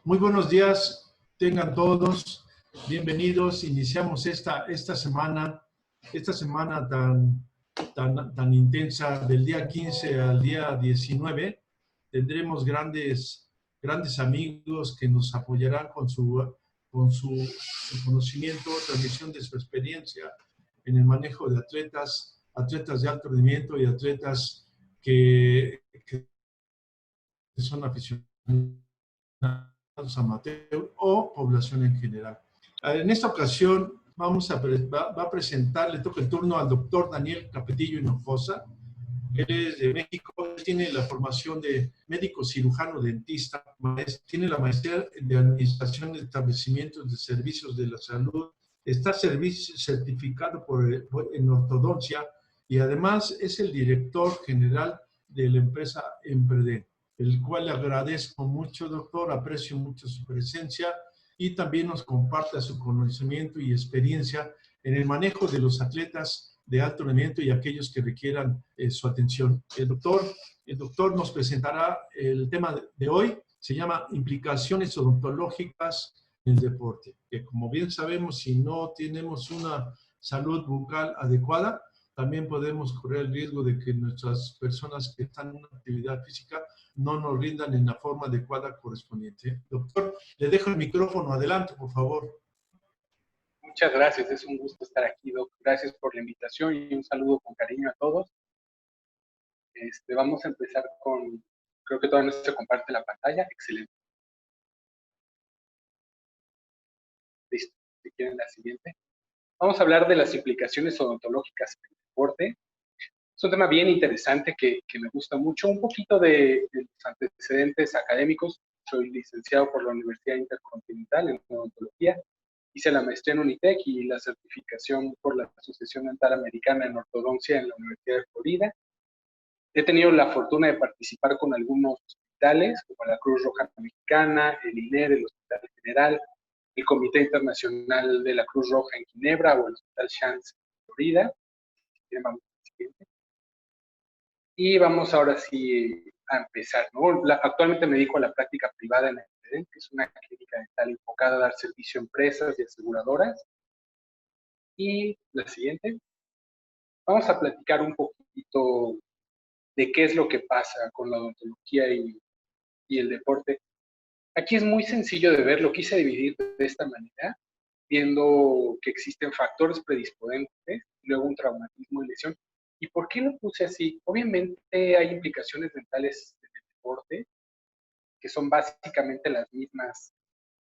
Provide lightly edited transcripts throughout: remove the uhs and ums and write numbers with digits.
Muy buenos días, tengan todos bienvenidos. Iniciamos esta semana tan intensa del día 15 al día 19. Tendremos grandes amigos que nos apoyarán con su conocimiento, transmisión de su experiencia en el manejo de atletas de alto rendimiento y atletas que son aficionados amateur o población en general. En esta ocasión va a presentar, le toca el turno al doctor Daniel Capetillo Hinojosa. Él es de México, tiene la formación de médico cirujano dentista, tiene la maestría de administración de establecimientos de servicios de la salud, está certificado en ortodoncia y además es el director general de la empresa Emprede, el cual le agradezco mucho, doctor, aprecio mucho su presencia y también nos comparta su conocimiento y experiencia en el manejo de los atletas de alto rendimiento y aquellos que requieran su atención. El doctor nos presentará el tema de hoy, se llama implicaciones odontológicas en el deporte, que como bien sabemos, si no tenemos una salud bucal adecuada, también podemos correr el riesgo de que nuestras personas que están en una actividad física no nos rindan en la forma adecuada correspondiente. Doctor, le dejo el micrófono. Adelante, por favor. Muchas gracias, es un gusto estar aquí, Doc. Gracias por la invitación y un saludo con cariño a todos. Vamos a empezar con, creo que todavía no se comparte la pantalla, excelente. Listo, si quieren la siguiente. Vamos a hablar de las implicaciones odontológicas en el deporte. Es un tema bien interesante que me gusta mucho. Un poquito de los antecedentes académicos. Soy licenciado por la Universidad Intercontinental en odontología. Hice la maestría en Unitec y la certificación por la Asociación Dental Americana en Ortodoncia en la Universidad de Florida. He tenido la fortuna de participar con algunos hospitales, como la Cruz Roja Mexicana, el INER, el Hospital General, el Comité Internacional de la Cruz Roja en Ginebra o el Hospital Shands en Florida. Vamos al siguiente. Y vamos ahora sí a empezar, ¿no? Actualmente me dedico a la práctica privada en Emprede, que es una clínica dental enfocada a dar servicio a empresas y aseguradoras. Y la siguiente. Vamos a platicar un poquito de qué es lo que pasa con la odontología y el deporte. Aquí es muy sencillo de ver, lo quise dividir de esta manera, viendo que existen factores predisponentes, luego un traumatismo y lesión. ¿Y por qué lo puse así? Obviamente hay implicaciones dentales en el deporte, que son básicamente las mismas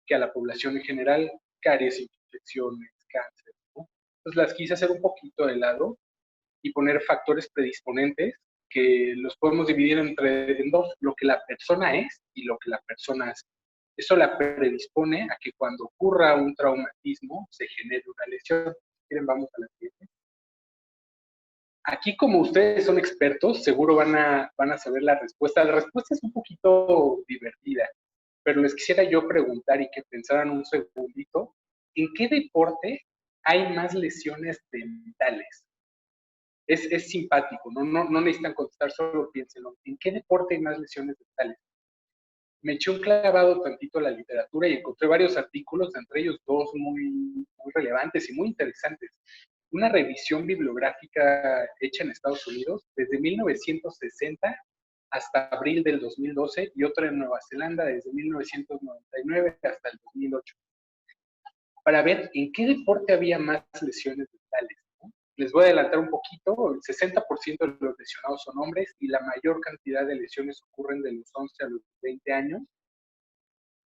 que a la población en general, caries, infecciones, cáncer, ¿no? Entonces las quise hacer un poquito de lado y poner factores predisponentes que los podemos dividir en dos, lo que la persona es y lo que la persona hace. Eso la predispone a que cuando ocurra un traumatismo se genere una lesión. ¿Quieren? Vamos a la siguiente. Aquí, como ustedes son expertos, seguro van a saber la respuesta. La respuesta es un poquito divertida, pero les quisiera yo preguntar y que pensaran un segundito, ¿en qué deporte hay más lesiones dentales? Es simpático, no necesitan contestar, solo piénsenlo. ¿En qué deporte hay más lesiones dentales? Me eché un clavado tantito a la literatura y encontré varios artículos, entre ellos dos muy relevantes y muy interesantes. Una revisión bibliográfica hecha en Estados Unidos desde 1960 hasta abril del 2012 y otra en Nueva Zelanda desde 1999 hasta el 2008, para ver en qué deporte había más lesiones dentales. Les voy a adelantar un poquito, el 60% de los lesionados son hombres y la mayor cantidad de lesiones ocurren de los 11 a los 20 años.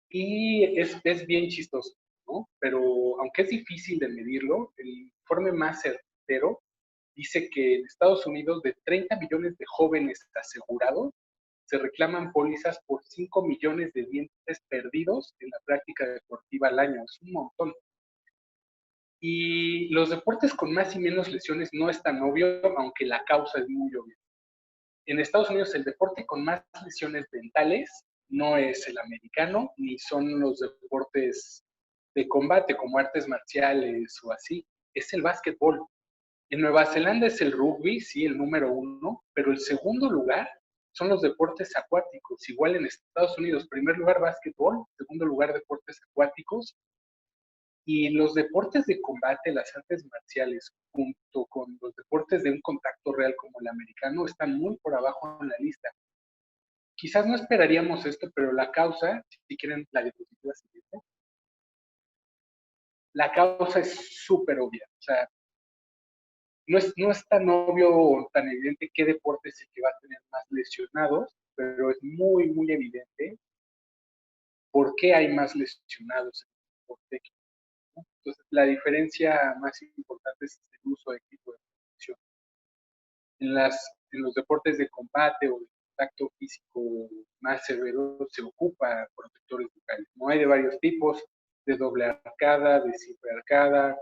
Y es bien chistoso, ¿no? Pero aunque es difícil de medirlo, el informe más certero dice que en Estados Unidos de 30 millones de jóvenes asegurados se reclaman pólizas por 5 millones de dientes perdidos en la práctica deportiva al año. Es un montón. Y los deportes con más y menos lesiones no es tan obvio, aunque la causa es muy obvia. En Estados Unidos el deporte con más lesiones dentales no es el americano, ni son los deportes de combate como artes marciales o así, es el básquetbol. En Nueva Zelanda es el rugby, sí, el número 1, pero el segundo lugar son los deportes acuáticos. Igual en Estados Unidos, primer lugar básquetbol, segundo lugar deportes acuáticos, y los deportes de combate, las artes marciales, junto con los deportes de un contacto real como el americano, están muy por abajo en la lista. Quizás no esperaríamos esto, pero la causa, si quieren la diapositiva siguiente, la causa es súper obvia. O sea, no es tan obvio o tan evidente qué deporte es el que va a tener más lesionados, pero es muy, muy evidente por qué hay más lesionados en el deporte. Entonces, la diferencia más importante es el uso de equipo de protección. En los deportes de combate o de contacto físico más severo se ocupa protectores bucales. No hay de varios tipos, de doble arcada, de simple arcada,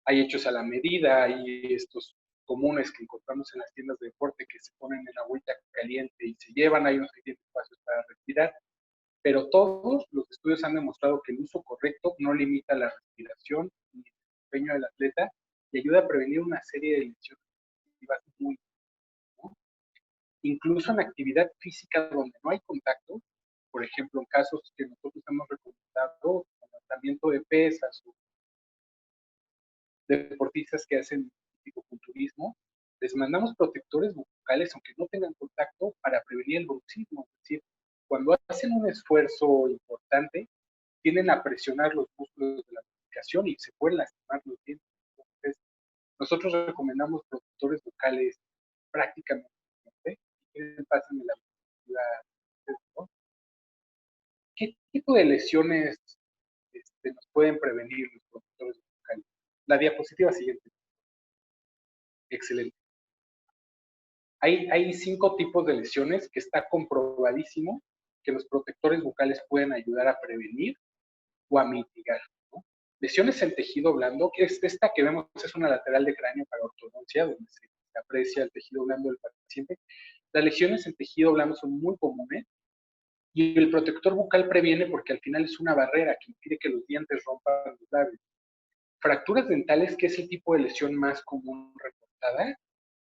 hay hechos a la medida, hay estos comunes que encontramos en las tiendas de deporte que se ponen en agüita caliente y se llevan, hay unos que tienen espacios para respirar, pero todos los estudios han demostrado que el uso correcto no limita la respiración ni el desempeño del atleta y ayuda a prevenir una serie de lesiones muy, ¿no? Incluso en actividad física donde no hay contacto, por ejemplo, en casos que nosotros hemos recomendado, levantamiento de pesas o deportistas que hacen fisicoculturismo, les mandamos protectores bucales aunque no tengan contacto para prevenir el bruxismo. Es decir, cuando hacen un esfuerzo importante, tienden a presionar los músculos de la comunicación y se pueden lastimar los dientes. Entonces, nosotros recomendamos protectores bucales prácticamente. Pasen la, ¿no? ¿Qué tipo de lesiones nos pueden prevenir los protectores bucales? La diapositiva siguiente. Excelente. Hay 5 tipos de lesiones que está comprobadísimo que los protectores bucales pueden ayudar a prevenir o a mitigar, ¿no? Lesiones en tejido blando, que es esta que vemos, es una lateral de cráneo para ortodoncia, donde se aprecia el tejido blando del paciente. Las lesiones en tejido blando son muy comunes y el protector bucal previene porque al final es una barrera que impide que los dientes rompan los labios. Fracturas dentales, que es el tipo de lesión más común reportada,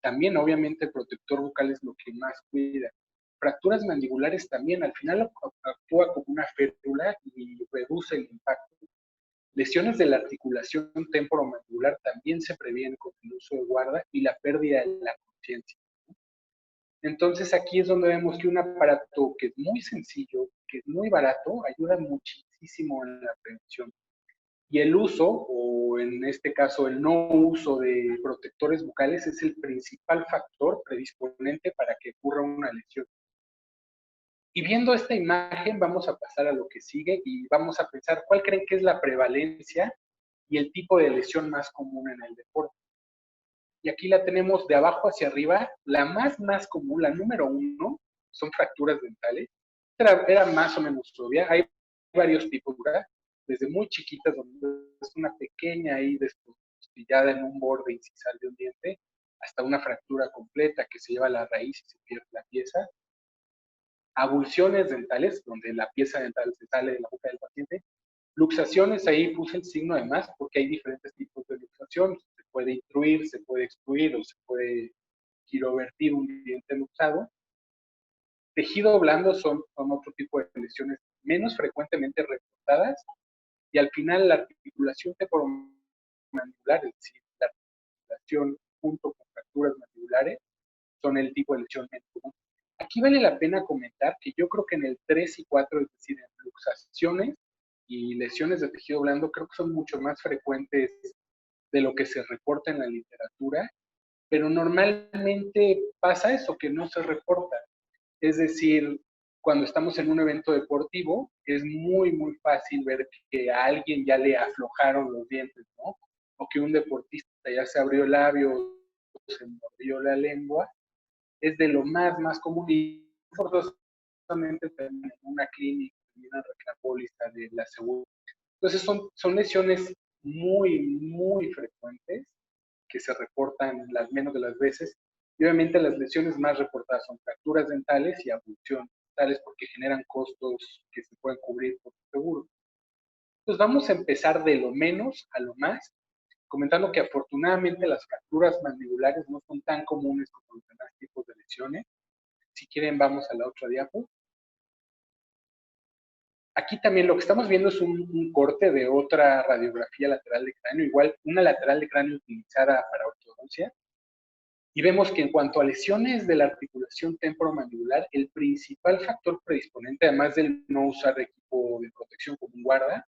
también obviamente el protector bucal es lo que más cuida. Fracturas mandibulares también, al final actúa como una férula y reduce el impacto. Lesiones de la articulación temporomandibular también se previenen con el uso de guarda y la pérdida de la conciencia. Entonces aquí es donde vemos que un aparato que es muy sencillo, que es muy barato, ayuda muchísimo en la prevención. Y el uso, o en este caso el no uso de protectores bucales, es el principal factor predisponente para que ocurra una lesión. Y viendo esta imagen, vamos a pasar a lo que sigue y vamos a pensar cuál creen que es la prevalencia y el tipo de lesión más común en el deporte. Y aquí la tenemos de abajo hacia arriba, la más común, la número 1, son fracturas dentales. Era más o menos obvia, hay varios tipos, ¿verdad? Desde muy chiquitas, donde es una pequeña ahí despostillada en un borde incisal de un diente, hasta una fractura completa que se lleva a la raíz y se pierde la pieza. Abulsiones dentales, donde la pieza dental se sale de la boca del paciente. Luxaciones, ahí puse el signo de más porque hay diferentes tipos de luxación. Se puede intruir, se puede excluir o se puede quirovertir un diente luxado. Tejido blando son otro tipo de lesiones menos frecuentemente reportadas y al final la articulación temporomandibular, es decir, la articulación junto con fracturas mandibulares, son el tipo de lesión menos común. Aquí vale la pena comentar que yo creo que en el 3 y 4, es decir, en luxaciones y lesiones de tejido blando, creo que son mucho más frecuentes de lo que se reporta en la literatura, pero normalmente pasa eso, que no se reporta. Es decir, cuando estamos en un evento deportivo, es muy fácil ver que a alguien ya le aflojaron los dientes, ¿no? O que un deportista ya se abrió el labio, se mordió la lengua. Es de lo más común y forzosamente en una clínica, en una reclapóliza de la seguridad. Entonces son lesiones muy frecuentes que se reportan las menos de las veces. Y obviamente las lesiones más reportadas son fracturas dentales y abulsiones dentales porque generan costos que se pueden cubrir por el seguro. Entonces vamos a empezar de lo menos a lo más, comentando que afortunadamente las fracturas mandibulares no son tan comunes como los demás tipos de lesiones. Si quieren, vamos a la otra diapo. Aquí también lo que estamos viendo es un corte de otra radiografía lateral de cráneo, igual una lateral de cráneo utilizada para ortodoncia. Y vemos que en cuanto a lesiones de la articulación temporomandibular, el principal factor predisponente, además del no usar equipo de protección como un guarda,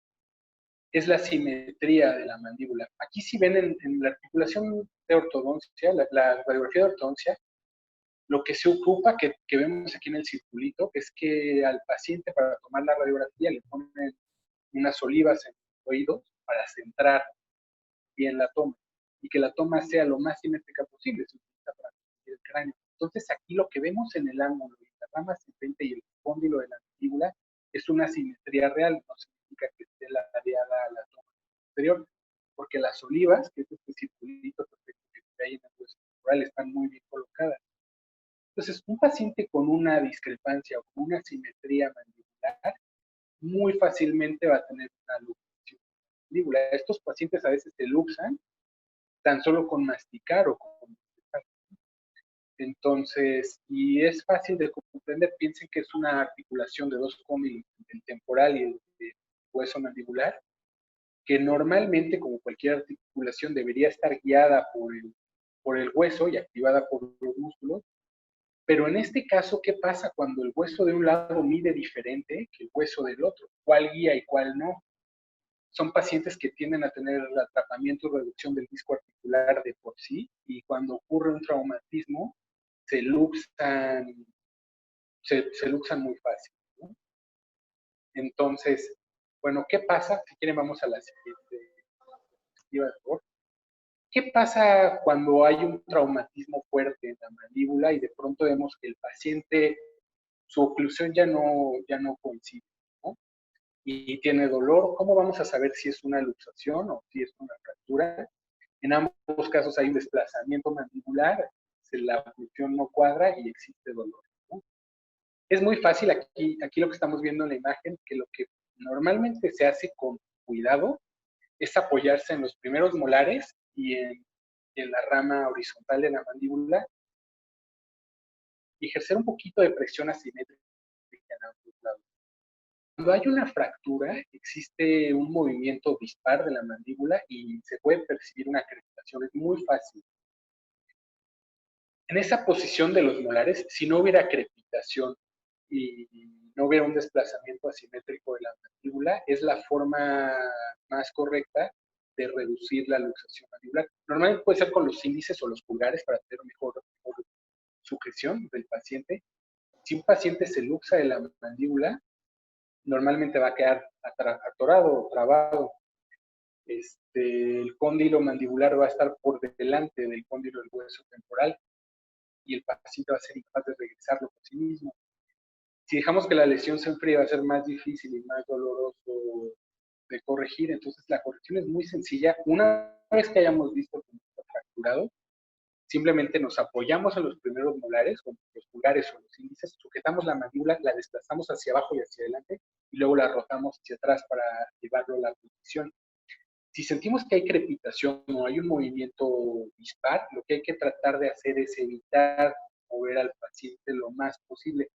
es la simetría de la mandíbula. Aquí si ven en la articulación de ortodoncia, la radiografía de ortodoncia, lo que se ocupa, que vemos aquí en el circulito, es que al paciente para tomar la radiografía le ponen unas olivas en los oídos para centrar bien la toma y que la toma sea lo más simétrica posible, se utiliza para medir el cráneo. Entonces aquí lo que vemos en el ángulo de la rama ascendente y el cóndilo de la mandíbula es una simetría real, no significa que esté ladeada a la toma posterior, porque las olivas, que es este circulito perfecto que hay en el hueso temporal, están muy bien colocadas. Entonces, un paciente con una discrepancia o con una simetría mandibular muy fácilmente va a tener una luxación mandíbula. Estos pacientes a veces se luxan tan solo con masticar o con masticar. Entonces, y es fácil de comprender, piensen que es una articulación de dos cóndilos, el temporal y el hueso mandibular, que normalmente, como cualquier articulación, debería estar guiada por el hueso y activada por los músculos. Pero en este caso, ¿qué pasa cuando el hueso de un lado mide diferente que el hueso del otro? ¿Cuál guía y cuál no? Son pacientes que tienden a tener atrapamiento y reducción del disco articular de por sí, y cuando ocurre un traumatismo, se luxan, se luxan muy fácil, ¿no? Entonces, bueno, ¿qué pasa? Si quieren, vamos a la siguiente diapositiva. ¿Qué pasa cuando hay un traumatismo fuerte en la mandíbula y de pronto vemos que el paciente, su oclusión ya no coincide, ¿no? Y tiene dolor? ¿Cómo vamos a saber si es una luxación o si es una fractura? En ambos casos hay un desplazamiento mandibular, la oclusión no cuadra y existe dolor, ¿no? Es muy fácil aquí lo que estamos viendo en la imagen, que lo que normalmente se hace con cuidado es apoyarse en los primeros molares y en la rama horizontal de la mandíbula y ejercer un poquito de presión asimétrica en ambos lados. Cuando hay una fractura, existe un movimiento dispar de la mandíbula y se puede percibir una crepitación. Es muy fácil. En esa posición de los molares, si no hubiera crepitación y no hubiera un desplazamiento asimétrico de la mandíbula, es la forma más correcta de reducir la luxación mandibular. Normalmente puede ser con los índices o los pulgares para tener mejor sujeción del paciente. Si un paciente se luxa de la mandíbula, normalmente va a quedar atorado o trabado. El cóndilo mandibular va a estar por delante del cóndilo del hueso temporal y el paciente va a ser incapaz de regresarlo por sí mismo. Si dejamos que la lesión se enfríe, va a ser más difícil y más doloroso de corregir. Entonces, la corrección es muy sencilla. Una vez que hayamos visto que está fracturado, simplemente nos apoyamos en los primeros molares, con los pulgares o los índices, sujetamos la mandíbula, la desplazamos hacia abajo y hacia adelante, y luego la rotamos hacia atrás para llevarlo a la posición. Si sentimos que hay crepitación o hay un movimiento dispar, lo que hay que tratar de hacer es evitar mover al paciente lo más posible.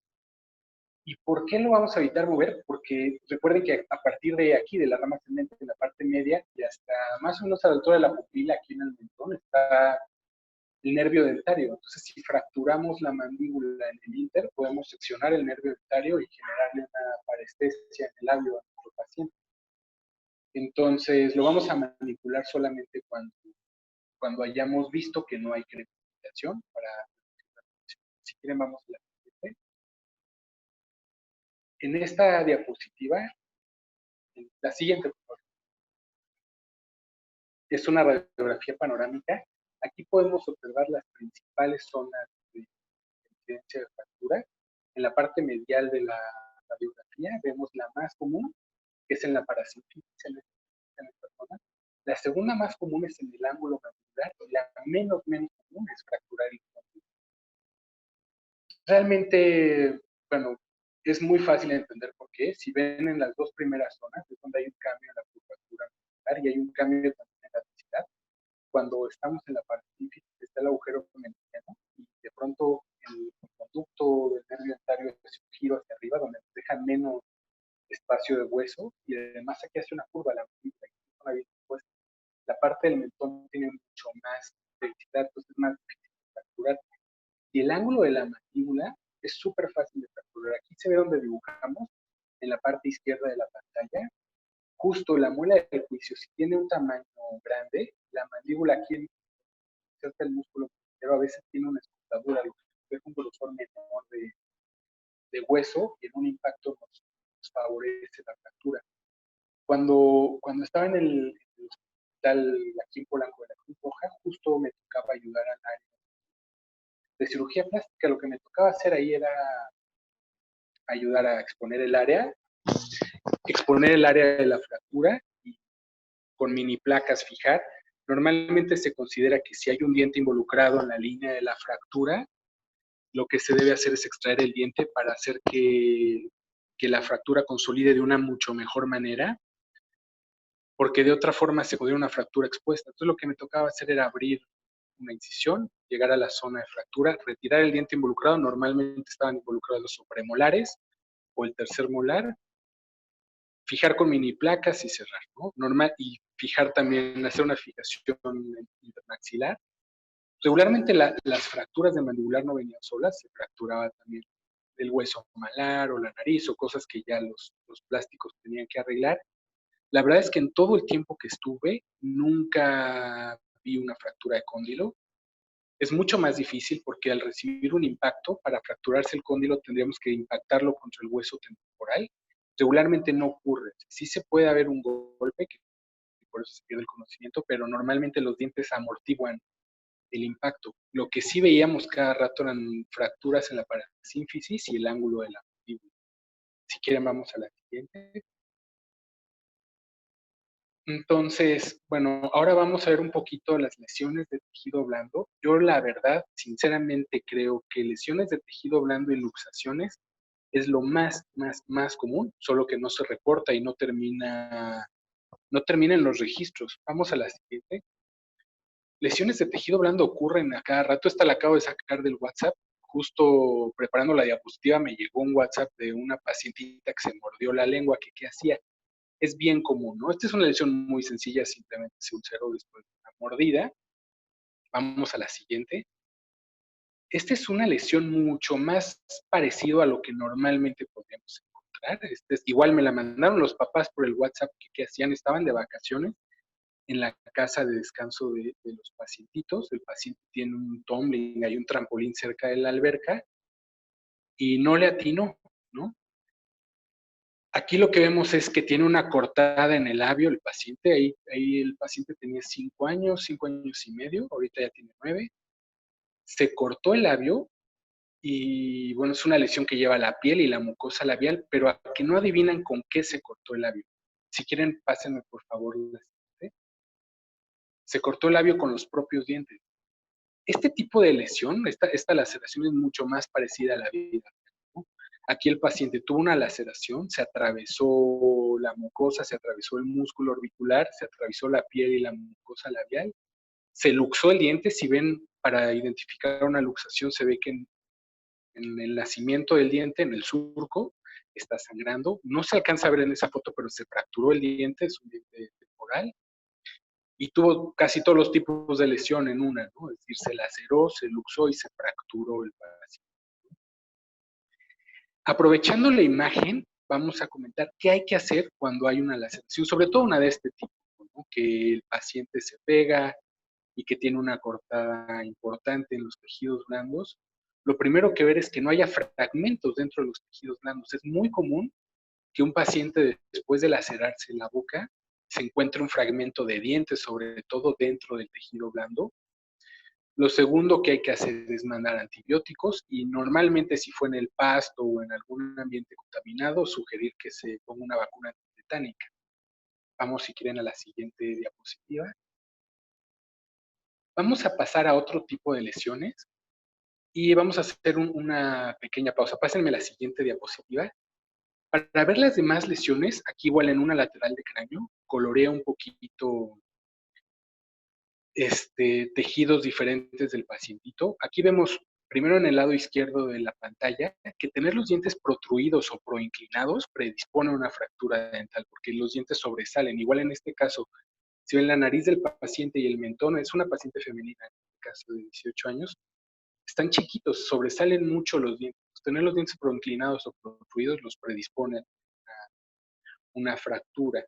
¿Y por qué lo vamos a evitar mover? Porque recuerden que a partir de aquí, de la rama ascendente, en la parte media, y hasta más o menos a la altura de la pupila, aquí en el mentón, está el nervio dentario. Entonces, si fracturamos la mandíbula en el ínter, podemos seccionar el nervio dentario y generarle una parestesia en el labio a nuestro paciente. Entonces, lo vamos a manipular solamente cuando hayamos visto que no hay crepitación. Si quieren, vamos a la siguiente. En esta diapositiva, la siguiente, por favor, es una radiografía panorámica. Aquí podemos observar las principales zonas de incidencia de fractura. En la parte medial de la radiografía vemos la más común, que es en la parasinfisis, en esta zona. La segunda más común es en el ángulo mandibular y la menos común es fracturar el cóndilo. Realmente, bueno, es muy fácil de entender por qué. Si ven en las dos primeras zonas, es donde hay un cambio en la curvatura mandibular y hay un cambio también en la densidad. Cuando estamos en la parasinfisis está el agujero mediano y de pronto el conducto del nervio dentario hace un giro hacia arriba, donde deja menos espacio de hueso, y además aquí hace una curva la mandíbula, la parte del mentón tiene mucho más densidad, entonces es más difícil de fracturar. Y el ángulo de la mandíbula es súper fácil de fracturar. Aquí se ve donde dibujamos, en la parte izquierda de la pantalla, justo la muela del juicio, si tiene un tamaño grande, la mandíbula aquí cerca del músculo, pero a veces tiene una escotadura, lo que es un grosor menor de hueso, y en un impacto nos favorece la fractura. Cuando estaba en el hospital aquí en Polanco de la Cruz Roja, justo me tocaba ayudar al área de cirugía plástica. Lo que me tocaba hacer ahí era ayudar a exponer el área de la fractura y con mini placas fijar. Normalmente se considera que si hay un diente involucrado en la línea de la fractura, lo que se debe hacer es extraer el diente para hacer que la fractura consolide de una mucho mejor manera, porque de otra forma se podría una fractura expuesta. Entonces lo que me tocaba hacer era abrir una incisión, llegar a la zona de fractura, retirar el diente involucrado. Normalmente estaban involucrados los supremolares o el tercer molar, fijar con mini placas y cerrar, ¿no? Normal, y fijar también, hacer una fijación intermaxilar. Regularmente las fracturas de mandibular no venían solas, se fracturaba también el hueso malar o la nariz o cosas que ya los plásticos tenían que arreglar. La verdad es que en todo el tiempo que estuve nunca vi una fractura de cóndilo. Es mucho más difícil porque al recibir un impacto, para fracturarse el cóndilo tendríamos que impactarlo contra el hueso temporal. Regularmente no ocurre. Sí se puede haber un golpe, que por eso se pierde el conocimiento, pero normalmente los dientes amortiguan el impacto. Lo que sí veíamos cada rato eran fracturas en la parasínfisis y el ángulo de la mandíbula. Si quieren, vamos a la siguiente. Entonces, bueno, ahora vamos a ver un poquito las lesiones de tejido blando. Yo, la verdad, sinceramente creo que lesiones de tejido blando y luxaciones es lo más común, solo que no se reporta y no termina en los registros. Vamos a la siguiente. Lesiones de tejido blando ocurren a cada rato. Esta la acabo de sacar del WhatsApp. Justo preparando la diapositiva me llegó un WhatsApp de una pacientita que se mordió la lengua, que qué hacía. Es bien común, ¿no? Esta es una lesión muy sencilla, simplemente se ulceró después de una mordida. Vamos a la siguiente. Esta es una lesión mucho más parecido a lo que normalmente podríamos encontrar. Igual me la mandaron los papás por el WhatsApp que hacían, estaban de vacaciones en la casa de descanso de los pacientitos. El paciente tiene un tumbling, hay un trampolín cerca de la alberca y no le atinó, ¿no? Aquí lo que vemos es que tiene una cortada en el labio el paciente. Ahí el paciente tenía 5 años y medio, ahorita ya tiene 9. Se cortó el labio y bueno, es una lesión que lleva la piel y la mucosa labial, pero a que no adivinan con qué se cortó el labio. Si quieren, pásenme por favor la siguiente. Se cortó el labio con los propios dientes. Este tipo de lesión, esta laceración es mucho más parecida a la vida, ¿no? Aquí el paciente tuvo una laceración, se atravesó la mucosa, se atravesó el músculo orbicular, se atravesó la piel y la mucosa labial, se luxó el diente. Si ven, para identificar una luxación se ve que en el nacimiento del diente, en el surco, está sangrando. No se alcanza a ver en esa foto, pero se fracturó el diente, es un diente temporal, y tuvo casi todos los tipos de lesión en una, ¿no? Es decir, se laceró, se luxó y se fracturó el paciente. Aprovechando la imagen, vamos a comentar qué hay que hacer cuando hay una laceración, sobre todo una de este tipo, ¿no? Que el paciente se pega y que tiene una cortada importante en los tejidos blandos. Lo primero que ver es que no haya fragmentos dentro de los tejidos blandos. Es muy común que un paciente, después de lacerarse la boca, se encuentre un fragmento de diente, sobre todo dentro del tejido blando. Lo segundo que hay que hacer es mandar antibióticos, y normalmente, si fue en el pasto o en algún ambiente contaminado, sugerir que se ponga una vacuna antitetánica. Vamos, si quieren, a la siguiente diapositiva. Vamos a pasar a otro tipo de lesiones y vamos a hacer una pequeña pausa. Pásenme la siguiente diapositiva. Para ver las demás lesiones, aquí igual en una lateral de cráneo, colorea un poquito tejidos diferentes del pacientito. Aquí vemos primero en el lado izquierdo de la pantalla, que tener los dientes protruidos o proinclinados predispone a una fractura dental, porque los dientes sobresalen. Igual en este caso, si ven la nariz del paciente y el mentón, es una paciente femenina, en este caso de 18 años, están chiquitos, sobresalen mucho los dientes. Tener los dientes proinclinados o protruidos los predispone a una fractura.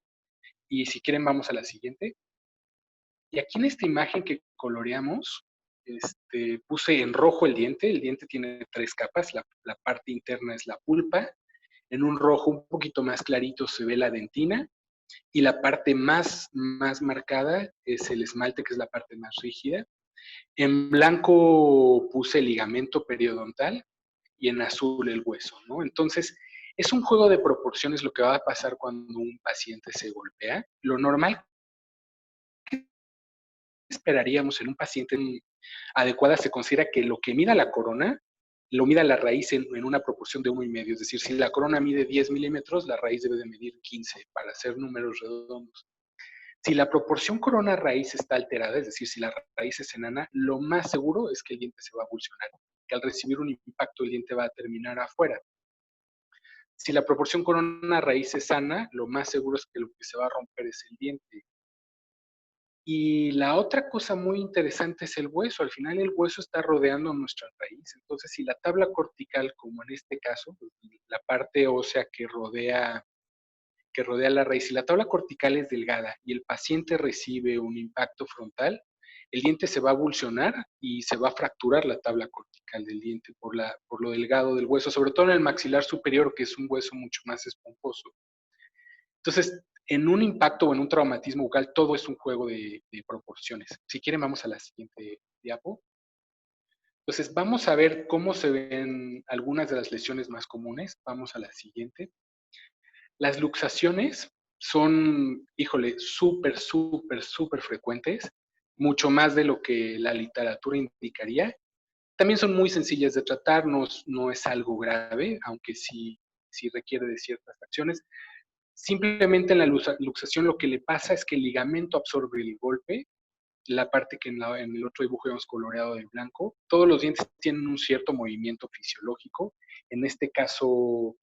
Y si quieren, vamos a la siguiente. Y aquí en esta imagen que coloreamos, puse en rojo el diente tiene 3 capas, la parte interna es la pulpa, en un rojo un poquito más clarito se ve la dentina, y la parte más marcada es el esmalte, que es la parte más rígida. En blanco puse el ligamento periodontal y en azul el hueso, ¿no? Entonces, es un juego de proporciones lo que va a pasar cuando un paciente se golpea. Lo normal que esperaríamos en un paciente adecuada se considera que lo que mida la corona, lo mida la raíz en una proporción de 1,5. Es decir, si la corona mide 10 milímetros, la raíz debe de medir 15 para hacer números redondos. Si la proporción corona-raíz está alterada, es decir, si la raíz es enana, lo más seguro es que el diente se va a avulsionar, que al recibir un impacto el diente va a terminar afuera. Si la proporción corona-raíz es sana, lo más seguro es que lo que se va a romper es el diente. Y la otra cosa muy interesante es el hueso. Al final el hueso está rodeando nuestra raíz. Entonces, si la tabla cortical, como en este caso, la parte ósea que rodea la raíz, si la tabla cortical es delgada y el paciente recibe un impacto frontal, el diente se va a avulsionar y se va a fracturar la tabla cortical del diente por lo delgado del hueso, sobre todo en el maxilar superior, que es un hueso mucho más esponjoso. Entonces, en un impacto o en un traumatismo bucal, todo es un juego de proporciones. Si quieren, vamos a la siguiente diapo. Entonces, vamos a ver cómo se ven algunas de las lesiones más comunes. Vamos a la siguiente. Las luxaciones son, híjole, súper frecuentes, mucho más de lo que la literatura indicaría. También son muy sencillas de tratar, no es algo grave, aunque sí requiere de ciertas acciones. Simplemente en la luxación lo que le pasa es que el ligamento absorbe el golpe, la parte que en el otro dibujo hemos coloreado de blanco. Todos los dientes tienen un cierto movimiento fisiológico. En este caso,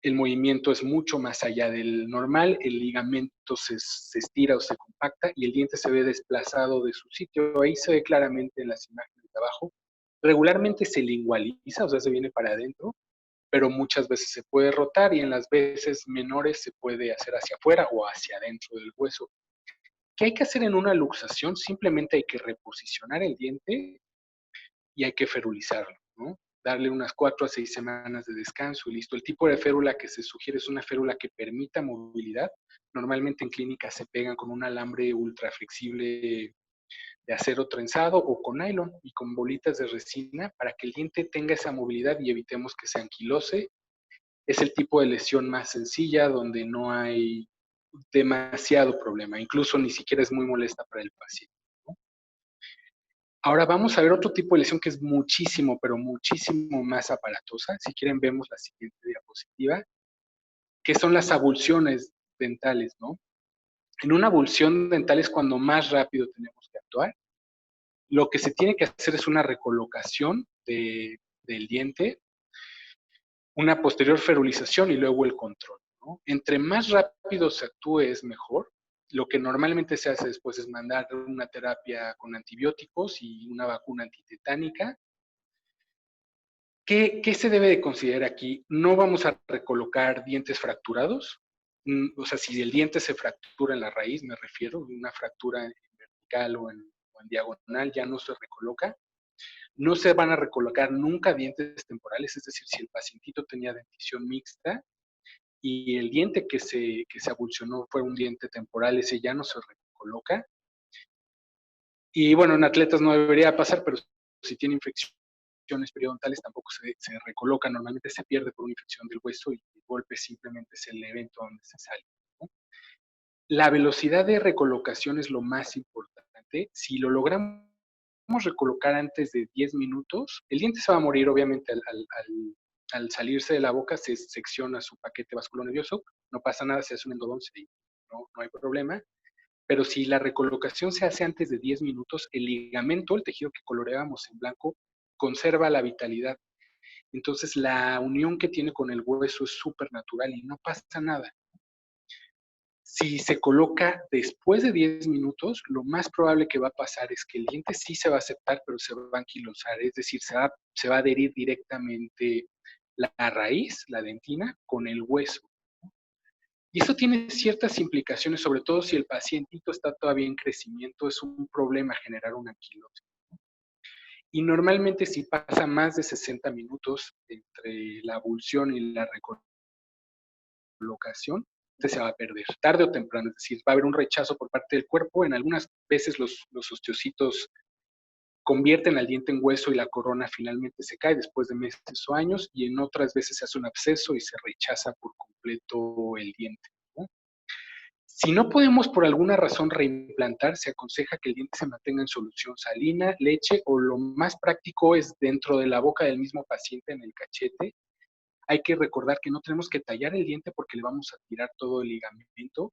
el movimiento es mucho más allá del normal, el ligamento se estira o se compacta y el diente se ve desplazado de su sitio. Ahí se ve claramente en las imágenes de abajo. Regularmente se lingualiza, o sea, se viene para adentro, pero muchas veces se puede rotar y en las veces menores se puede hacer hacia afuera o hacia adentro del hueso. ¿Qué hay que hacer en una luxación? Simplemente hay que reposicionar el diente y hay que ferulizarlo, ¿no? Darle unas 4 a 6 semanas de descanso y listo. El tipo de férula que se sugiere es una férula que permita movilidad. Normalmente en clínica se pegan con un alambre ultra flexible de acero trenzado o con nylon y con bolitas de resina para que el diente tenga esa movilidad y evitemos que se anquilose. Es el tipo de lesión más sencilla donde no hay demasiado problema, incluso ni siquiera es muy molesta para el paciente, ¿no? Ahora vamos a ver otro tipo de lesión que es muchísimo, pero muchísimo más aparatosa. Si quieren vemos la siguiente diapositiva, que son las avulsiones dentales, ¿no? En una avulsión dental es cuando más rápido tenemos que actuar. Lo que se tiene que hacer es una recolocación del diente, una posterior ferulización y luego el control, ¿no? Entre más rápido se actúe es mejor. Lo que normalmente se hace después es mandar una terapia con antibióticos y una vacuna antitetánica. ¿Qué se debe de considerar aquí? No vamos a recolocar dientes fracturados. O sea, si el diente se fractura en la raíz, me refiero, una fractura en vertical o en diagonal, ya no se recoloca. No se van a recolocar nunca dientes temporales, es decir, si el pacientito tenía dentición mixta y el diente que se avulsionó fue un diente temporal, ese ya no se recoloca. Y bueno, en atletas no debería pasar, pero si tiene infecciones periodontales tampoco se recoloca, normalmente se pierde por una infección del hueso y el golpe simplemente es el evento donde se sale, ¿no? La velocidad de recolocación es lo más importante. Si lo logramos recolocar antes de 10 minutos, el diente se va a morir, obviamente, al salirse de la boca, se secciona su paquete vasculonervioso, no pasa nada, se hace un endodoncia y no hay problema. Pero si la recolocación se hace antes de 10 minutos, el ligamento, el tejido que coloreábamos en blanco, conserva la vitalidad. Entonces la unión que tiene con el hueso es súper natural y no pasa nada. Si se coloca después de 10 minutos, lo más probable que va a pasar es que el diente sí se va a aceptar, pero se va a anquilosar, es decir, se va a adherir directamente la raíz, la dentina, con el hueso. Y eso tiene ciertas implicaciones, sobre todo si el pacientito está todavía en crecimiento, es un problema generar una anquilosis. Y normalmente si pasa más de 60 minutos entre la abulsión y la recolocación, se va a perder, tarde o temprano, es decir, va a haber un rechazo por parte del cuerpo. En algunas veces los osteocitos convierten al diente en hueso y la corona finalmente se cae después de meses o años, y en otras veces se hace un absceso y se rechaza por completo el diente, ¿no? Si no podemos por alguna razón reimplantar, se aconseja que el diente se mantenga en solución salina, leche, o lo más práctico es dentro de la boca del mismo paciente en el cachete. Hay que recordar que no tenemos que tallar el diente porque le vamos a tirar todo el ligamento.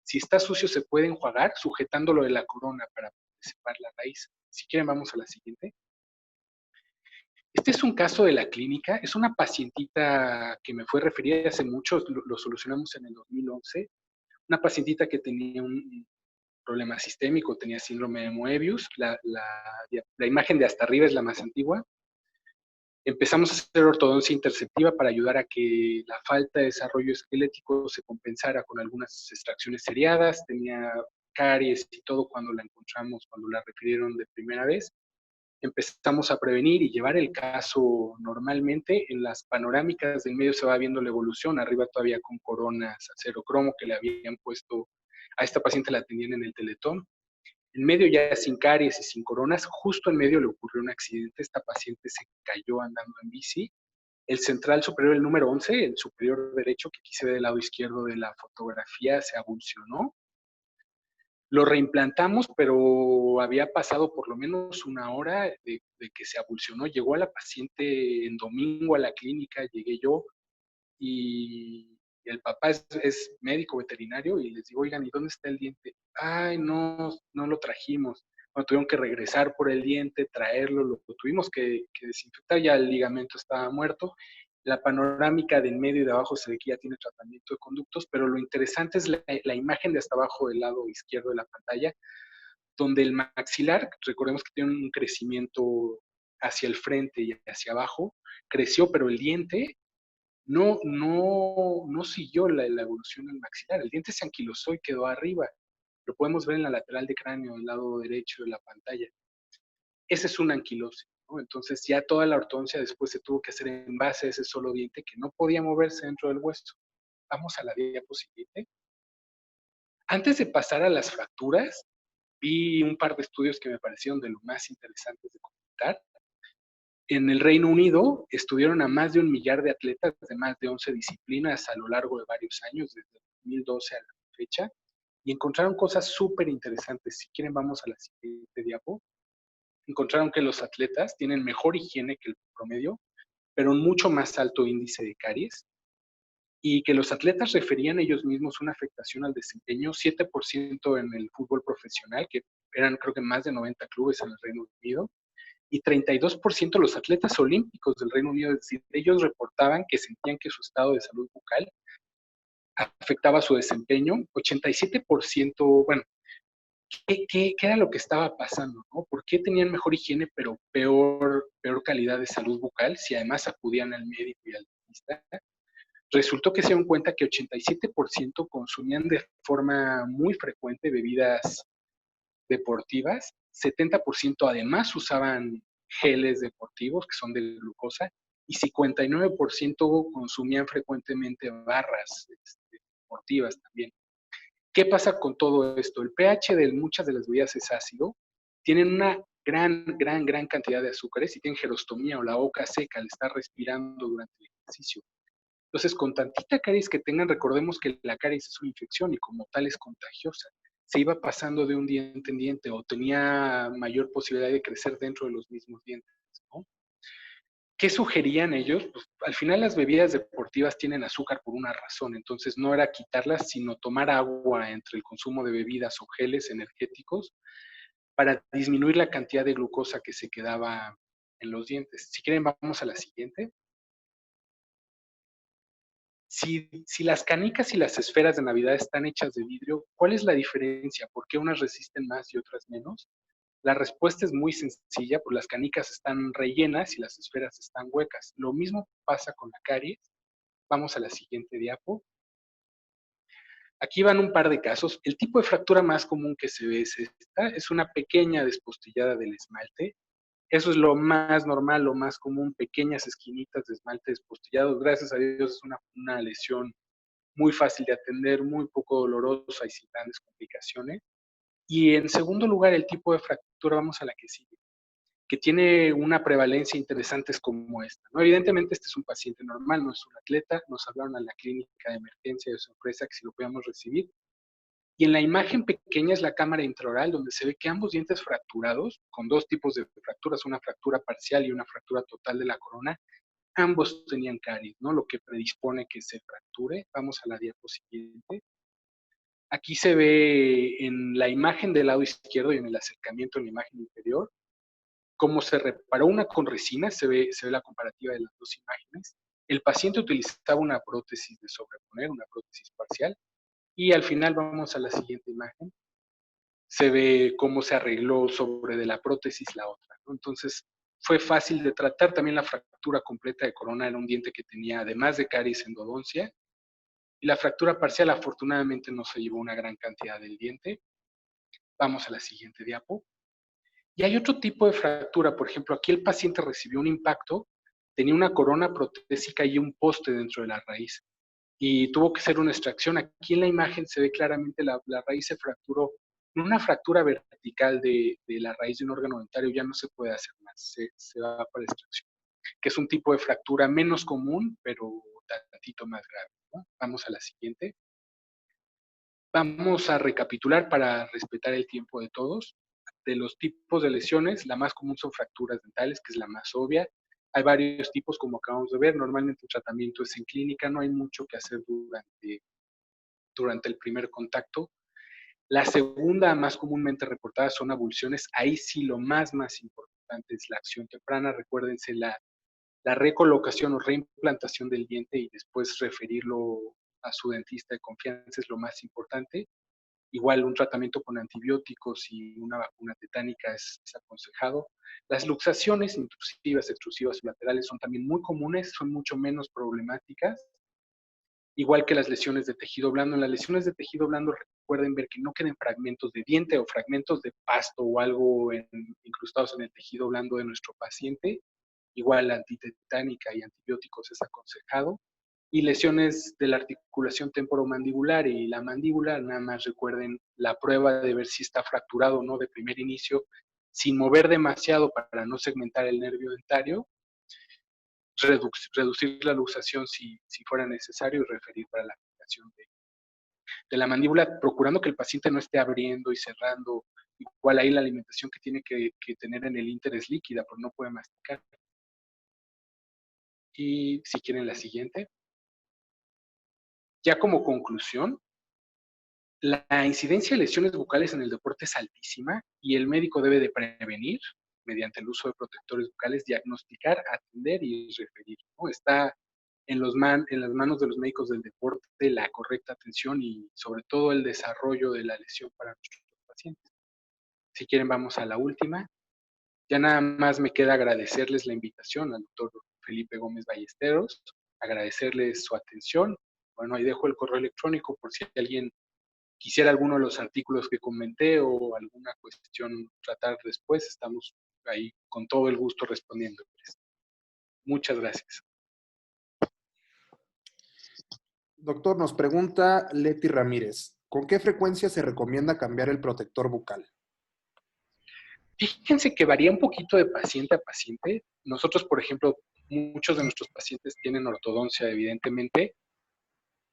Si está sucio se puede enjuagar sujetándolo de la corona para separar la raíz. Si quieren vamos a la siguiente. Este es un caso de la clínica. Es una pacientita que me fue referida hace mucho, lo solucionamos en el 2011. Una pacientita que tenía un problema sistémico, tenía síndrome de Moebius. La imagen de hasta arriba es la más antigua. Empezamos a hacer ortodoncia interceptiva para ayudar a que la falta de desarrollo esquelético se compensara con algunas extracciones seriadas. Tenía caries y todo cuando la encontramos, cuando la refirieron de primera vez. Empezamos a prevenir y llevar el caso normalmente. En las panorámicas del medio se va viendo la evolución, arriba todavía con coronas acero cromo que le habían puesto a esta paciente, la atendían en el Teletón. En medio ya sin caries y sin coronas, justo en medio le ocurrió un accidente, esta paciente se cayó andando en bici. El central superior, el número 11, el superior derecho que aquí se ve del lado izquierdo de la fotografía, se avulsionó. Lo reimplantamos, pero había pasado por lo menos una hora de que se avulsionó. Llegó a la paciente en domingo a la clínica, llegué yo, y el papá es médico veterinario, y les digo, oigan, ¿y dónde está el diente? Ay, no, no lo trajimos. Bueno, tuvieron que regresar por el diente, traerlo, lo tuvimos que desinfectar, ya el ligamento estaba muerto. La panorámica de en medio y de abajo se ve que ya tiene tratamiento de conductos, pero lo interesante es la imagen de hasta abajo del lado izquierdo de la pantalla, donde el maxilar, recordemos que tiene un crecimiento hacia el frente y hacia abajo, creció, pero el diente no siguió la evolución del maxilar. El diente se anquilosó y quedó arriba. Lo podemos ver en la lateral de cráneo, del lado derecho de la pantalla. Esa es una anquilosis, ¿no? Entonces ya toda la ortodoncia después se tuvo que hacer en base a ese solo diente que no podía moverse dentro del hueso. Vamos a la diapositiva. Antes de pasar a las fracturas, vi un par de estudios que me parecieron de lo más interesantes de comentar. En el Reino Unido estuvieron a más de 1 millar de atletas de más de 11 disciplinas a lo largo de varios años, desde 2012 a la fecha, y encontraron cosas súper interesantes. Si quieren, vamos a la siguiente diapo. Encontraron que los atletas tienen mejor higiene que el promedio, pero un mucho más alto índice de caries, y que los atletas referían ellos mismos una afectación al desempeño, 7% en el fútbol profesional, que eran creo que más de 90 clubes en el Reino Unido, y 32% los atletas olímpicos del Reino Unido, es decir, ellos reportaban que sentían que su estado de salud bucal afectaba su desempeño. 87%, bueno, ¿qué era lo que estaba pasando, ¿no? ¿Por qué tenían mejor higiene pero peor calidad de salud bucal si además acudían al médico y al dentista? Resultó que se dieron cuenta que 87% consumían de forma muy frecuente bebidas deportivas, 70% además usaban geles deportivos que son de glucosa, y 59% consumían frecuentemente barras deportivas también. ¿Qué pasa con todo esto? El pH de muchas de las bebidas es ácido, tienen una gran cantidad de azúcares y tienen gerostomía o la boca seca al estar respirando durante el ejercicio. Entonces, con tantita caries que tengan, recordemos que la caries es una infección y como tal es contagiosa. Se iba pasando de un diente en diente o tenía mayor posibilidad de crecer dentro de los mismos dientes, ¿no? ¿Qué sugerían ellos? Pues, al final las bebidas deportivas tienen azúcar por una razón, entonces no era quitarlas, sino tomar agua entre el consumo de bebidas o geles energéticos para disminuir la cantidad de glucosa que se quedaba en los dientes. Si quieren, vamos a la siguiente. Si las canicas y las esferas de Navidad están hechas de vidrio, ¿cuál es la diferencia? ¿Por qué unas resisten más y otras menos? La respuesta es muy sencilla, pues las canicas están rellenas y las esferas están huecas. Lo mismo pasa con la caries. Vamos a la siguiente diapo. Aquí van un par de casos. El tipo de fractura más común que se ve es esta. Es una pequeña despostillada del esmalte. Eso es lo más normal, lo más común, pequeñas esquinitas de esmalte despostillados. Gracias a Dios es una lesión muy fácil de atender, muy poco dolorosa y sin grandes complicaciones. Y en segundo lugar, el tipo de fractura, vamos a la que sigue, que tiene una prevalencia interesante es como esta, ¿no? Evidentemente este es un paciente normal, no es un atleta, nos hablaron a la clínica de emergencia de sorpresa que si lo podíamos recibir. Y en la imagen pequeña es la cámara intraoral donde se ve que ambos dientes fracturados, con dos tipos de fracturas, una fractura parcial y una fractura total de la corona, ambos tenían caries, ¿no? Lo que predispone que se fracture. Vamos a la diapositiva siguiente. Aquí se ve en la imagen del lado izquierdo y en el acercamiento en la imagen inferior cómo se reparó una con resina, se ve la comparativa de las dos imágenes. El paciente utilizaba una prótesis de sobreponer, una prótesis parcial, y al final vamos a la siguiente imagen. Se ve cómo se arregló sobre de la prótesis la otra, ¿no? Entonces, fue fácil de tratar. También la fractura completa de corona era un diente que tenía, además de caries, endodoncia. Y la fractura parcial, afortunadamente, no se llevó una gran cantidad del diente. Vamos a la siguiente diapo. Y hay otro tipo de fractura. Por ejemplo, aquí el paciente recibió un impacto, tenía una corona protésica y un poste dentro de la raíz. Y tuvo que hacer una extracción. Aquí en la imagen se ve claramente la raíz se fracturó. En una fractura vertical de la raíz de un órgano dentario ya no se puede hacer más, se va para extracción, que es un tipo de fractura menos común, pero tantito más grave, ¿no? Vamos a la siguiente. Vamos a recapitular para respetar el tiempo de todos. De los tipos de lesiones, la más común son fracturas dentales, que es la más obvia. Hay varios tipos, como acabamos de ver. Normalmente el tratamiento es en clínica, no hay mucho que hacer durante el primer contacto. La segunda, más comúnmente reportada, son avulsiones. Ahí sí lo más importante es la acción temprana. Recuérdense la recolocación o reimplantación del diente y después referirlo a su dentista de confianza es lo más importante. Igual un tratamiento con antibióticos y una vacuna tetánica es aconsejado. Las luxaciones intrusivas, extrusivas o laterales son también muy comunes, son mucho menos problemáticas, igual que las lesiones de tejido blando. En las lesiones de tejido blando recuerden ver que no queden fragmentos de diente o fragmentos de pasto o algo incrustados en el tejido blando de nuestro paciente. Igual la antitetánica y antibióticos es aconsejado. Y lesiones de la articulación temporomandibular y la mandíbula, nada más recuerden la prueba de ver si está fracturado o no de primer inicio, sin mover demasiado para no segmentar el nervio dentario, reducir la luxación si fuera necesario y referir para la aplicación de la mandíbula, procurando que el paciente no esté abriendo y cerrando. Igual ahí la alimentación que tiene que tener en el ínter es líquida, porque no puede masticar. Y si quieren la siguiente. Ya como conclusión, la incidencia de lesiones bucales en el deporte es altísima y el médico debe de prevenir mediante el uso de protectores bucales, diagnosticar, atender y referir, ¿no? Está en las manos de los médicos del deporte la correcta atención y sobre todo el desarrollo de la lesión para nuestros pacientes. Si quieren, vamos a la última. Ya nada más me queda agradecerles la invitación al doctor Felipe Gómez Ballesteros, agradecerles su atención. Bueno, ahí dejo el correo electrónico por si alguien quisiera alguno de los artículos que comenté o alguna cuestión tratar después, estamos ahí con todo el gusto respondiéndoles. Muchas gracias. Doctor, nos pregunta Leti Ramírez, ¿con qué frecuencia se recomienda cambiar el protector bucal? Fíjense que varía un poquito de paciente a paciente. Nosotros, por ejemplo, muchos de nuestros pacientes tienen ortodoncia, evidentemente.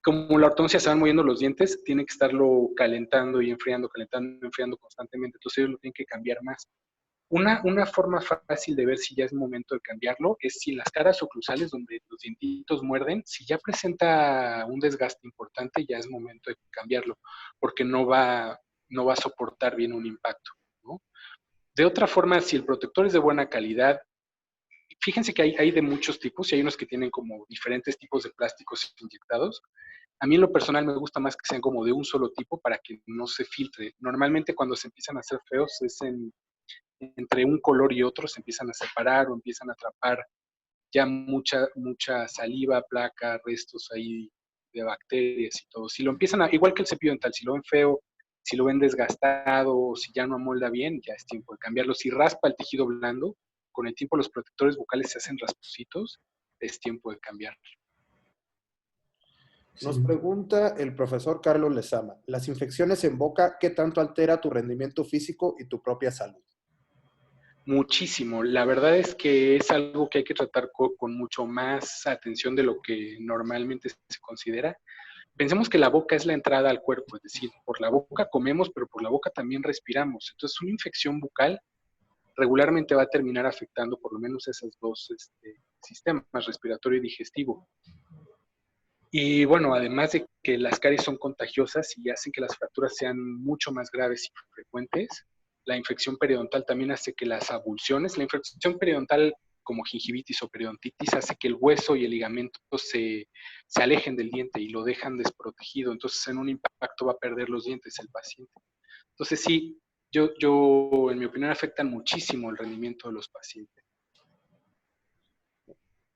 Como la ortodoncia se van moviendo los dientes, tiene que estarlo calentando y enfriando constantemente. Entonces ellos lo tienen que cambiar más. Una forma fácil de ver si ya es momento de cambiarlo es si en las caras oclusales donde los dientitos muerden, si ya presenta un desgaste importante, ya es momento de cambiarlo, porque no va a soportar bien un impacto, ¿no? De otra forma, si el protector es de buena calidad, Fíjense que hay de muchos tipos y hay unos que tienen como diferentes tipos de plásticos inyectados. A mí en lo personal me gusta más que sean como de un solo tipo para que no se filtre. Normalmente cuando se empiezan a hacer feos es entre un color y otro se empiezan a separar o empiezan a atrapar ya mucha saliva, placa, restos ahí de bacterias y todo. Si lo empiezan a, igual que el cepillo dental, si lo ven feo, si lo ven desgastado, o si ya no amolda bien, ya es tiempo de cambiarlo. Si raspa el tejido blando, con el tiempo los protectores bucales se hacen raspositos, es tiempo de cambiar. Nos Excelente. pregunta el profesor Carlos Lezama, ¿las infecciones en boca qué tanto altera tu rendimiento físico y tu propia salud? Muchísimo. La verdad es que es algo que hay que tratar con mucho más atención de lo que normalmente se considera. Pensemos que la boca es la entrada al cuerpo, es decir, por la boca comemos, pero por la boca también respiramos. Entonces, una infección bucal regularmente va a terminar afectando por lo menos esos dos sistemas, respiratorio y digestivo. Y bueno, además de que las caries son contagiosas y hacen que las fracturas sean mucho más graves y frecuentes, la infección periodontal también hace que las avulsiones, la infección periodontal como gingivitis o periodontitis, hace que el hueso y el ligamento se alejen del diente y lo dejan desprotegido. Entonces, en un impacto va a perder los dientes el paciente. Entonces, sí, en mi opinión, afectan muchísimo el rendimiento de los pacientes.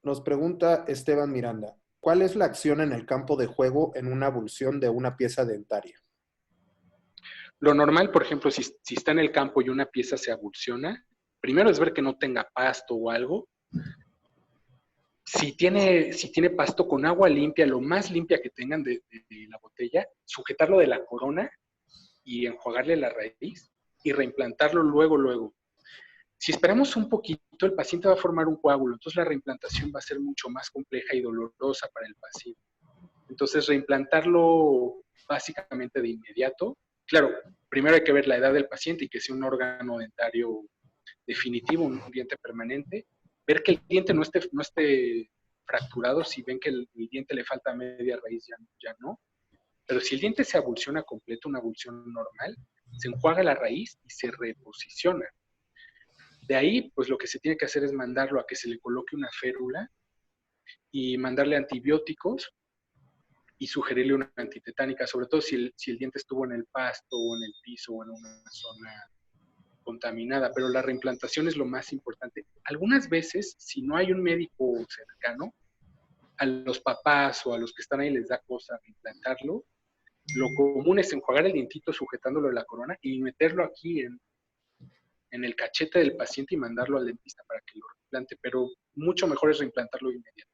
Nos pregunta Esteban Miranda, ¿cuál es la acción en el campo de juego en una avulsión de una pieza dentaria? Lo normal, por ejemplo, si está en el campo y una pieza se avulsiona, primero es ver que no tenga pasto o algo. Si tiene pasto con agua limpia, lo más limpia que tengan de la botella, sujetarlo de la corona y enjuagarle la raíz y reimplantarlo luego. Si esperamos un poquito, el paciente va a formar un coágulo, entonces la reimplantación va a ser mucho más compleja y dolorosa para el paciente. Entonces, reimplantarlo básicamente de inmediato. Claro, primero hay que ver la edad del paciente y que sea un órgano dentario definitivo, un diente permanente. Ver que el diente no esté fracturado, si ven que el diente le falta media raíz, ya no. Pero si el diente se avulsiona completo, una avulsión normal, se enjuaga la raíz y se reposiciona. De ahí, pues lo que se tiene que hacer es mandarlo a que se le coloque una férula y mandarle antibióticos y sugerirle una antitetánica, sobre todo si el diente estuvo en el pasto o en el piso o en una zona contaminada, pero la reimplantación es lo más importante. Algunas veces, si no hay un médico cercano, a los papás o a los que están ahí les da cosa reimplantarlo. Lo común es enjuagar el dientito sujetándolo en la corona y meterlo aquí en el cachete del paciente y mandarlo al dentista para que lo reimplante, pero mucho mejor es reimplantarlo de inmediato.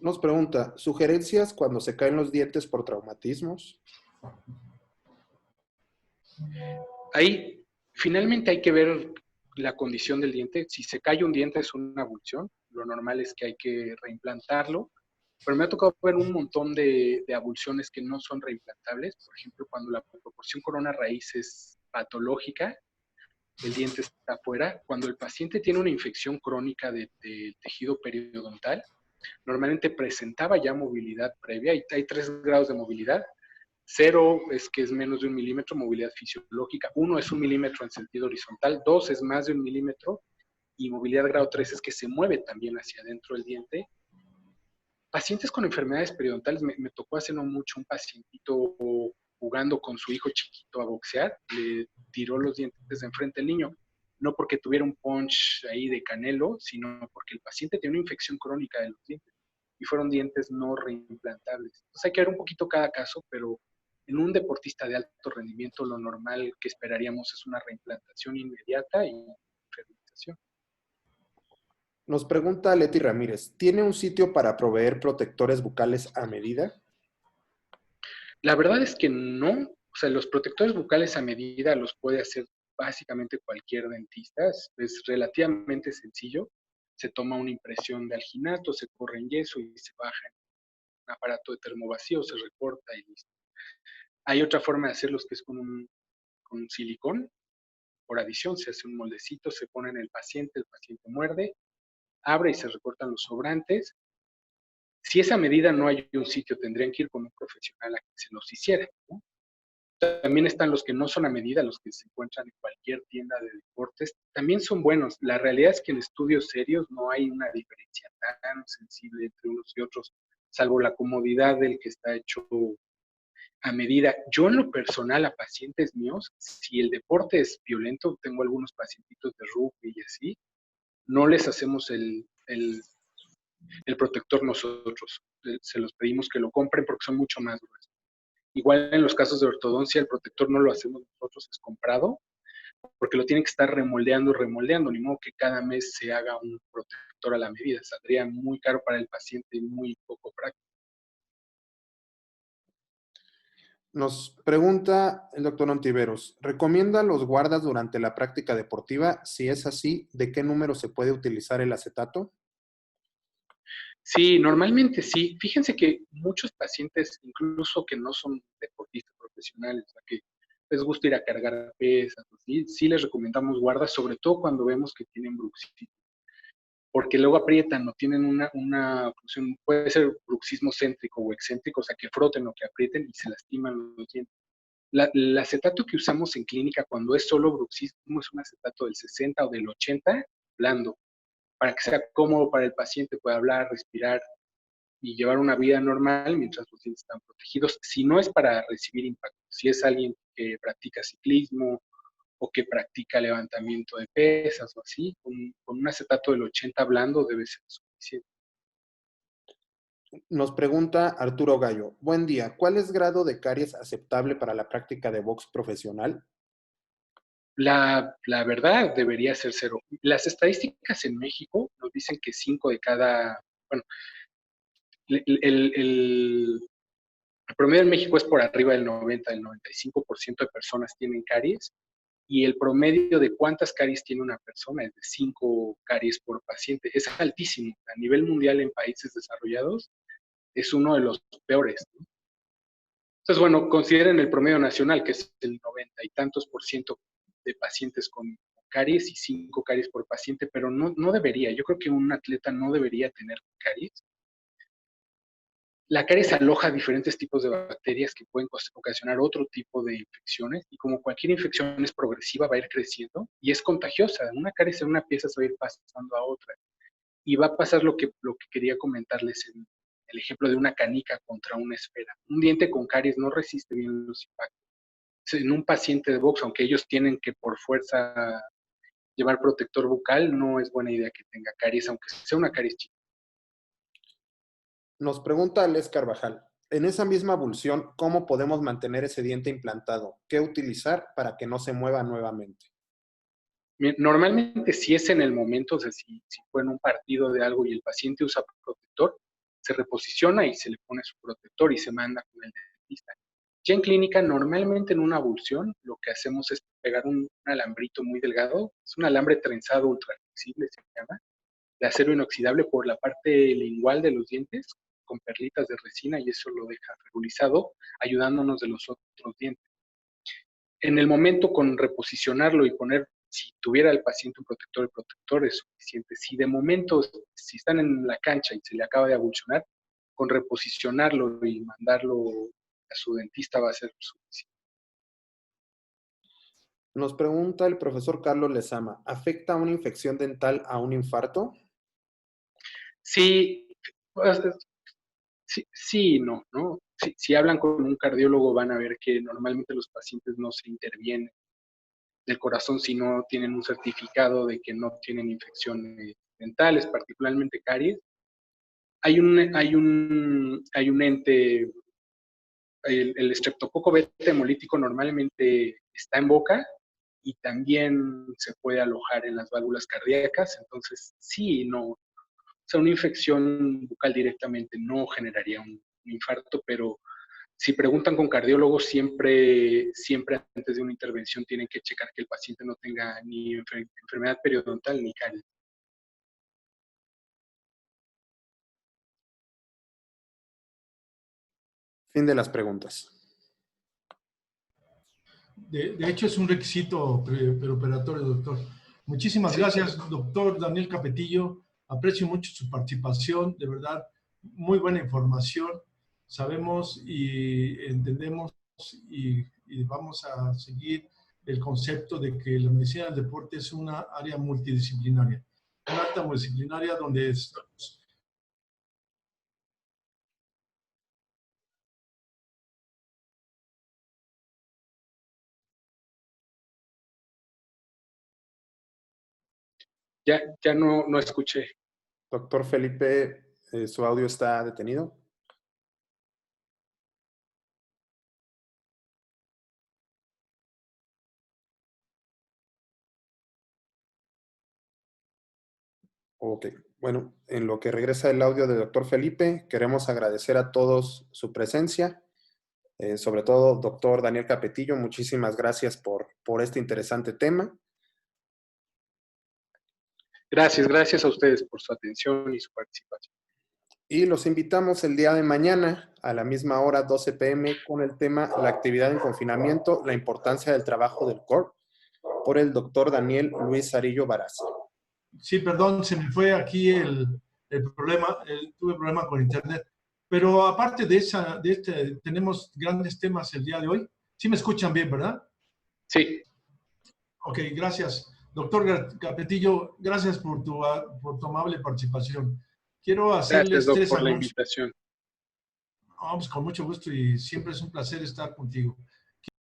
Nos pregunta, ¿sugerencias cuando se caen los dientes por traumatismos? Ahí finalmente hay que ver la condición del diente. Si se cae un diente es una avulsión, lo normal es que hay que reimplantarlo, pero me ha tocado ver un montón de avulsiones que no son reimplantables. Por ejemplo, cuando la proporción corona-raíz es patológica, el diente está afuera. Cuando el paciente tiene una infección crónica del tejido periodontal, normalmente presentaba ya movilidad previa, y hay 3 grados de movilidad. 0 es que es menos de 1 milímetro, movilidad fisiológica. 1 es 1 milímetro en sentido horizontal. 2 es más de 1 milímetro. Y movilidad grado 3 es que se mueve también hacia adentro del diente. Pacientes con enfermedades periodontales, me tocó hace no mucho un pacientito jugando con su hijo chiquito a boxear, le tiró los dientes de enfrente al niño, no porque tuviera un punch ahí de canelo, sino porque el paciente tiene una infección crónica de los dientes y fueron dientes no reimplantables. Entonces hay que ver un poquito cada caso, pero en un deportista de alto rendimiento lo normal que esperaríamos es una reimplantación inmediata y fermentación. Nos pregunta Leti Ramírez, ¿tiene un sitio para proveer protectores bucales a medida? La verdad es que no, o sea, los protectores bucales a medida los puede hacer básicamente cualquier dentista, es relativamente sencillo, se toma una impresión de alginato, se corre en yeso y se baja en un aparato de termovacío, se recorta y listo. Hay otra forma de hacerlos que es con silicón, por adición, se hace un moldecito, se pone en el paciente muerde, abre y se recortan los sobrantes. Si esa medida no hay un sitio, tendrían que ir con un profesional a que se los hiciera, ¿no? También están los que no son a medida, los que se encuentran en cualquier tienda de deportes. También son buenos. La realidad es que en estudios serios no hay una diferencia tan sensible entre unos y otros, salvo la comodidad del que está hecho a medida. Yo en lo personal a pacientes míos, si el deporte es violento, tengo algunos pacientitos de rugby y así, no les hacemos el protector nosotros. Se los pedimos que lo compren porque son mucho más gruesos. Igual en los casos de ortodoncia, el protector no lo hacemos nosotros, es comprado, porque lo tienen que estar remoldeando, ni modo que cada mes se haga un protector a la medida. Saldría muy caro para el paciente y muy poco práctico. Nos pregunta el doctor Ontiveros, ¿recomienda los guardas durante la práctica deportiva? Si es así, ¿de qué número se puede utilizar el acetato? Sí, normalmente sí. Fíjense que muchos pacientes, incluso que no son deportistas profesionales, o sea, que les gusta ir a cargar pesas, ¿sí? Sí les recomendamos guardas, sobre todo cuando vemos que tienen bruxitis, porque luego aprietan o tienen una oclusión, puede ser bruxismo céntrico o excéntrico, o sea, que froten o que aprieten y se lastiman los dientes. El acetato que usamos en clínica cuando es solo bruxismo es un acetato del 60 o del 80 blando, para que sea cómodo para el paciente, pueda hablar, respirar y llevar una vida normal mientras los dientes están protegidos. Si no es para recibir impacto, si es alguien que practica ciclismo o que practica levantamiento de pesas o así, con un acetato del 80 blando debe ser suficiente. Nos pregunta Arturo Gallo, buen día, ¿cuál es grado de caries aceptable para la práctica de box profesional? La verdad debería ser cero. Las estadísticas en México nos dicen que 5 de cada, bueno, el, el, el, el promedio en México es por arriba del 90, del 95% de personas tienen caries y el promedio de cuántas caries tiene una persona es de 5 caries por paciente. Es altísimo. A nivel mundial en países desarrollados es uno de los peores, ¿no? Entonces, bueno, consideren el promedio nacional, que es el 90 y tantos por ciento de pacientes con caries y 5 caries por paciente, pero no debería. Yo creo que un atleta no debería tener caries. La caries aloja diferentes tipos de bacterias que pueden ocasionar otro tipo de infecciones y como cualquier infección es progresiva, va a ir creciendo y es contagiosa. Una caries en una pieza se va a ir pasando a otra y va a pasar lo que quería comentarles en el ejemplo de una canica contra una esfera. Un diente con caries no resiste bien los impactos. En un paciente de box, aunque ellos tienen que por fuerza llevar protector bucal, no es buena idea que tenga caries, aunque sea una caries chica. Nos pregunta Les Carvajal, en esa misma abulsión, ¿cómo podemos mantener ese diente implantado? ¿Qué utilizar para que no se mueva nuevamente? Normalmente si es en el momento, o sea, si fue en un partido de algo y el paciente usa protector, se reposiciona y se le pone su protector y se manda con el dentista. Ya en clínica, normalmente en una abulsión, lo que hacemos es pegar un alambrito muy delgado, es un alambre trenzado ultra flexible, se llama, de acero inoxidable por la parte lingual de los dientes, con perlitas de resina y eso lo deja ferulizado, ayudándonos de los otros dientes. En el momento con reposicionarlo y poner, si tuviera el paciente un protector, el protector es suficiente. Si de momento, si están en la cancha y se le acaba de abulsionar, con reposicionarlo y mandarlo a su dentista va a ser suficiente. Nos pregunta el profesor Carlos Lezama, ¿afecta una infección dental a un infarto? Sí, pues, sí y no, ¿no? Si hablan con un cardiólogo van a ver que normalmente los pacientes no se intervienen del corazón si no tienen un certificado de que no tienen infecciones dentales, particularmente caries. Hay un ente, el estreptococo beta hemolítico normalmente está en boca y también se puede alojar en las válvulas cardíacas, entonces sí, no, o sea, una infección bucal directamente no generaría un infarto, pero si preguntan con cardiólogos, siempre antes de una intervención tienen que checar que el paciente no tenga ni enfermedad periodontal ni caries. Fin de las preguntas. De hecho, es un requisito preoperatorio, doctor. Muchísimas gracias, doctor Daniel Capetillo. Aprecio mucho su participación, de verdad, muy buena información. Sabemos y entendemos y y vamos a seguir el concepto de que la medicina del deporte es una área multidisciplinaria. Una área multidisciplinaria donde estamos. Ya no escuché. Doctor Felipe, su audio está detenido. Ok, bueno, en lo que regresa el audio del doctor Felipe, queremos agradecer a todos su presencia, sobre todo doctor Daniel Capetillo, muchísimas gracias por este interesante tema. Gracias a ustedes por su atención y su participación. Y los invitamos el día de mañana a la misma hora, 12 p.m., con el tema La actividad en confinamiento, la importancia del trabajo del core, por el doctor Daniel Luis Arillo Baraza. Sí, perdón, se me fue aquí el problema, tuve problema con internet. Pero aparte de tenemos grandes temas el día de hoy. Sí me escuchan bien, ¿verdad? Sí. Ok, gracias. Doctor Capetillo, gracias por tu amable participación. Quiero Gracias, hacerles Doc, 3 por la anuncios. invitación. Vamos, con mucho gusto y siempre es un placer estar contigo.